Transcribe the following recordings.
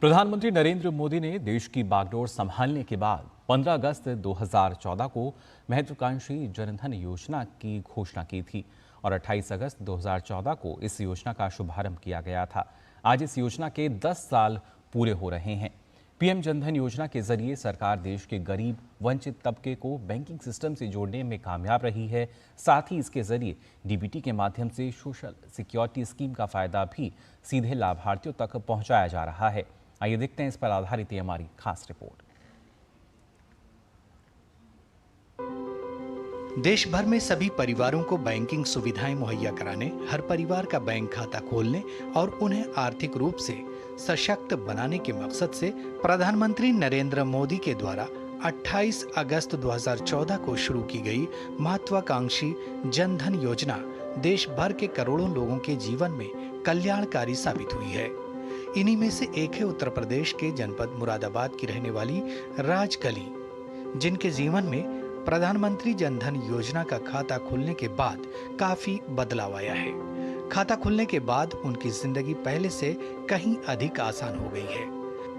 प्रधानमंत्री नरेंद्र मोदी ने देश की बागडोर संभालने के बाद 15 अगस्त 2014 को महत्वाकांक्षी जनधन योजना की घोषणा की थी और 28 अगस्त 2014 को इस योजना का शुभारंभ किया गया था। आज इस योजना के 10 साल पूरे हो रहे हैं। पीएम जनधन योजना के जरिए सरकार देश के गरीब वंचित तबके को बैंकिंग सिस्टम से जोड़ने में कामयाब रही है। साथ ही इसके जरिए डीबीटी के माध्यम से सोशल सिक्योरिटी स्कीम का फायदा भी सीधे लाभार्थियों तक पहुंचाया जा रहा है। आइए देखते हैं इस पर आधारित हमारी खास रिपोर्ट। देश भर में सभी परिवारों को बैंकिंग सुविधाएं मुहैया कराने, हर परिवार का बैंक खाता खोलने और उन्हें आर्थिक रूप से सशक्त बनाने के मकसद से प्रधानमंत्री नरेंद्र मोदी के द्वारा 28 अगस्त 2014 को शुरू की गई महत्वाकांक्षी जनधन योजना देश भर के करोड़ों लोगों के जीवन में कल्याणकारी साबित हुई है। इन्हीं में से एक है उत्तर प्रदेश के जनपद मुरादाबाद की रहने वाली राजकली, जिनके जीवन में प्रधानमंत्री जनधन योजना का खाता खुलने के बाद काफी बदलाव आया है। खाता खुलने के बाद उनकी जिंदगी पहले से कहीं अधिक आसान हो गई है।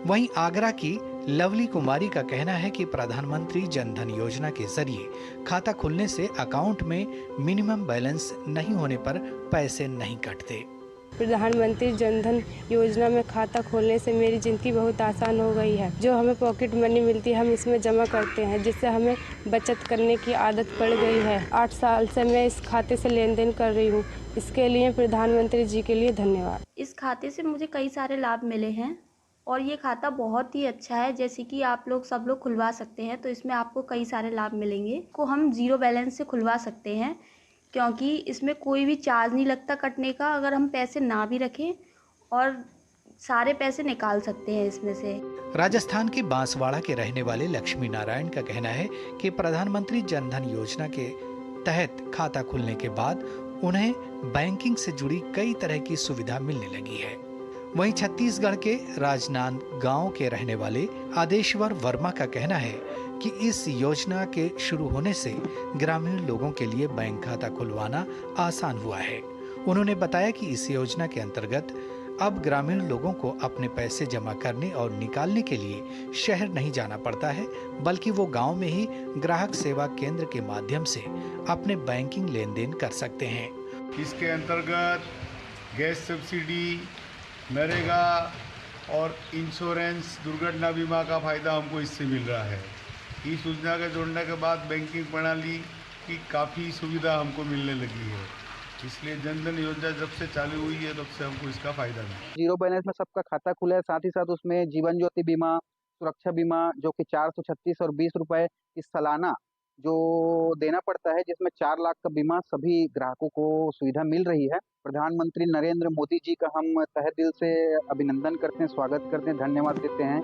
वहीं आगरा की लवली कुमारी का कहना है कि प्रधानमंत्री जनधन योजना के जरिए खाता खुलने से अकाउंट में मिनिमम बैलेंस नहीं होने पर पैसे नहीं कटते। प्रधानमंत्री जनधन योजना में खाता खोलने से मेरी ज़िंदगी बहुत आसान हो गई है। जो हमें पॉकेट मनी मिलती है हम इसमें जमा करते हैं, जिससे हमें बचत करने की आदत पड़ गई है। 8 साल से मैं इस खाते से लेन देन कर रही हूँ। इसके लिए प्रधानमंत्री जी के लिए धन्यवाद। इस खाते से मुझे कई सारे लाभ मिले हैं और ये खाता बहुत ही अच्छा है। जैसे कि आप लोग सब लोग खुलवा सकते हैं, तो इसमें आपको कई सारे लाभ मिलेंगे। को हम ज़ीरो बैलेंस से खुलवा सकते हैं क्योंकि इसमें कोई भी चार्ज नहीं लगता कटने का। अगर हम पैसे ना भी रखें और सारे पैसे निकाल सकते हैं इसमें से। राजस्थान के बांसवाड़ा के रहने वाले लक्ष्मी नारायण का कहना है कि प्रधानमंत्री जनधन योजना के तहत खाता खुलने के बाद उन्हें बैंकिंग से जुड़ी कई तरह की सुविधा मिलने लगी है। वहीं छत्तीसगढ़ के राजनांदगांव के रहने वाले आदेश्वर वर्मा का कहना है कि इस योजना के शुरू होने से ग्रामीण लोगों के लिए बैंक खाता खुलवाना आसान हुआ है। उन्होंने बताया कि इस योजना के अंतर्गत अब ग्रामीण लोगों को अपने पैसे जमा करने और निकालने के लिए शहर नहीं जाना पड़ता है, बल्कि वो गांव में ही ग्राहक सेवा केंद्र के माध्यम से अपने बैंकिंग लेन देन कर सकते हैं। इसके अंतर्गत गैस सब्सिडी, नरेगा और इंश्योरेंस, दुर्घटना बीमा का फायदा हमको इससे मिल रहा है। इस योजना के जोड़ने के बाद बैंकिंग प्रणाली की काफ़ी सुविधा हमको मिलने लगी है। इसलिए जनधन योजना जब से चालू हुई है तब से हमको इसका फायदा मिला। जीरो बैलेंस में सबका खाता खुला है, साथ ही साथ उसमें जीवन ज्योति बीमा, सुरक्षा बीमा जो कि 436 और 20 रुपए इस सालाना जो देना पड़ता है, जिसमें 4 लाख का बीमा सभी ग्राहकों को सुविधा मिल रही है। प्रधानमंत्री नरेंद्र मोदी जी का हम तहे दिल से अभिनंदन करते हैं, स्वागत करते हैं, धन्यवाद देते हैं।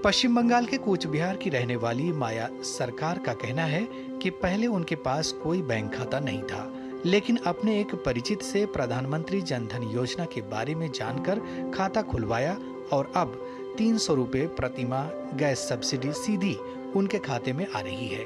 पश्चिम बंगाल के कूच बिहार की रहने वाली माया सरकार का कहना है कि पहले उनके पास कोई बैंक खाता नहीं था, लेकिन अपने एक परिचित से प्रधानमंत्री जनधन योजना के बारे में जानकर खाता खुलवाया और अब 300 रुपए प्रति माह गैस सब्सिडी सीधी उनके खाते में आ रही है।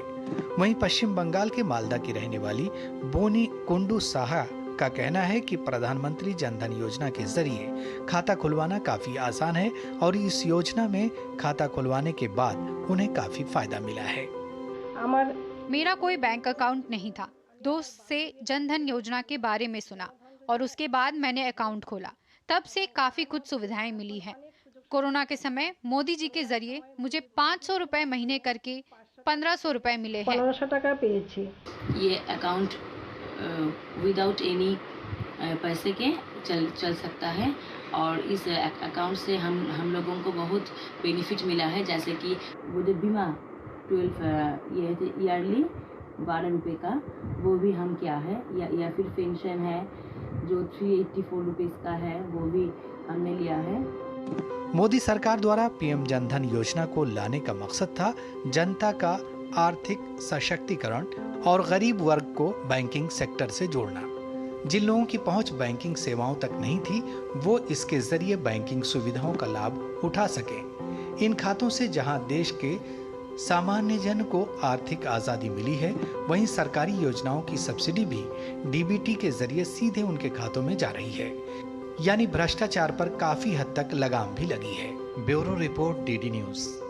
वहीं पश्चिम बंगाल के मालदा की रहने वाली बोनी कुंडू साहा का कहना है कि प्रधानमंत्री जनधन योजना के जरिए खाता खुलवाना काफी आसान है और इस योजना में खाता खुलवाने के बाद उन्हें काफी फायदा मिला है। मेरा कोई बैंक अकाउंट नहीं था। दोस्त से जनधन योजना के बारे में सुना और उसके बाद मैंने अकाउंट खोला। तब से काफी कुछ सुविधाएं मिली हैं। कोरोना के समय मोदी जी के जरिए मुझे 500 रुपए महीने करके 1500 रुपए मिले हैं। ये अकाउंट विदाउट एनी पैसे के चल सकता है और इस अकाउंट से हम लोगों को बहुत बेनिफिट मिला है। जैसे कि वो जो बीमा 12 ईयरली 12 रुपये का, वो भी हम क्या है, या फिर पेंशन है जो 384 रुपीज़ का है, वो भी हमने लिया है। मोदी सरकार द्वारा पीएम जनधन योजना को लाने का मकसद था जनता का आर्थिक सशक्तिकरण और गरीब वर्ग को बैंकिंग सेक्टर से जोड़ना। जिन लोगों की पहुंच बैंकिंग सेवाओं तक नहीं थी, वो इसके जरिए बैंकिंग सुविधाओं का लाभ उठा सके। इन खातों से जहां देश के सामान्य जन को आर्थिक आजादी मिली है, वहीं सरकारी योजनाओं की सब्सिडी भी डीबीटी के जरिए सीधे उनके खातों में जा रही है। यानी भ्रष्टाचार पर काफी हद तक लगाम भी लगी है। Bureau report DD news.